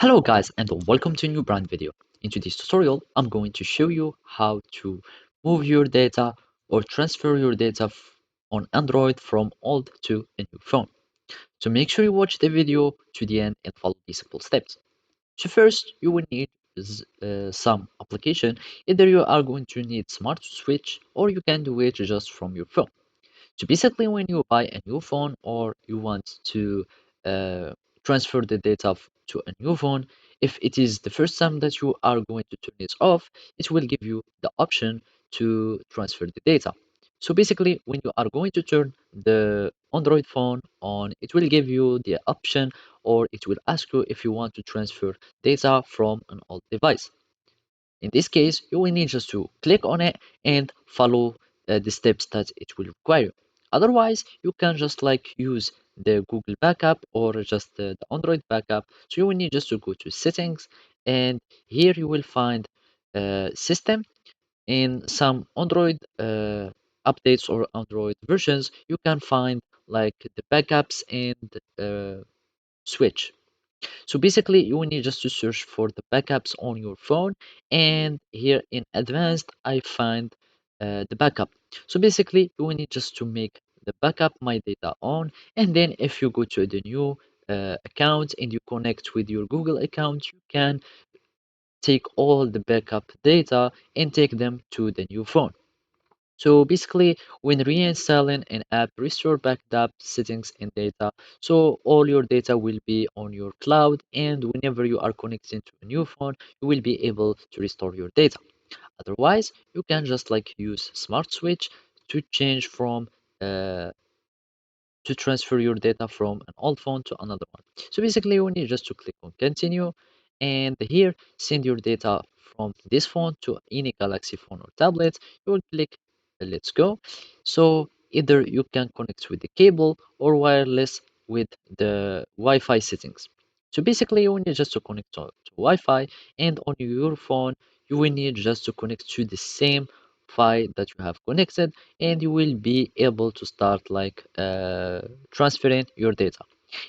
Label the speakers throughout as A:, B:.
A: Hello guys and welcome to a new brand video. In today's tutorial, I'm going to show you how to move your data or transfer your data on Android from old to a new phone. So make sure you watch the video to the end and follow these simple steps. So first, you will need some application. Either you are going to need Smart Switch or you can do it just from your phone. So basically, when you buy a new phone or you want to uh, transfer the data to a new phone, if it is the first time that you are going to turn it off, it will give you the option to transfer the data. So basically, when you are going to turn the Android phone on, it will give you the option or it will ask you if you want to transfer data from an old device. In this case, you will need just to click on it and follow the steps that it will require. Otherwise, you can just like use the Google backup or just the Android backup. So you will need just to go to settings and here you will find system. In some Android updates or Android versions, you can find like the backups and switch. So basically, you will need just to search for the backups on your phone, and here in advanced, I find the backup. So basically, you will need just to make the backup my data on, and then if you go to the new account and you connect with your Google account, you can take all the backup data and take them to the new phone. So basically, when reinstalling an app, restore backed up settings and data. So all your data will be on your cloud, and whenever you are connecting to a new phone, you will be able to restore your data. Otherwise, you can just like use Smart Switch to change from uh, to transfer your data from an old phone to another one. So basically, you need just to click on continue and here send your data from this phone to any Galaxy phone or tablet. You will click let's go. So either you can connect with the cable or wireless with the Wi-Fi settings. So basically, you will need just to connect to Wi-Fi and on your phone, you will need just to connect to the same Wi-Fi that you have connected and you will be able to start like transferring your data.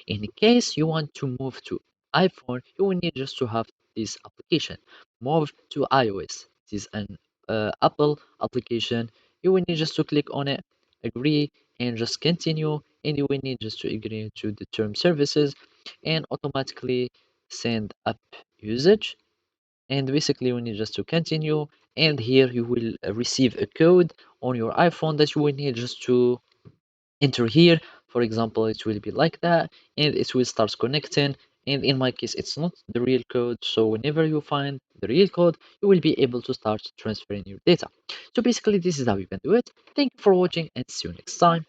A: In case you want to move to iPhone, you will need just to have this application. Move to iOS. It is an Apple application. You will need just to click on it, agree, and just continue. And you will need just to agree to the term services and automatically send app usage and basically we need just to continue and here you will receive a code on your iPhone that you will need just to enter here. For example, it will be like that and it will start connecting, and in my case it's not the real code, so whenever you find the real code you will be able to start transferring your data. So basically this is how you can do it. Thank you for watching and see you next time.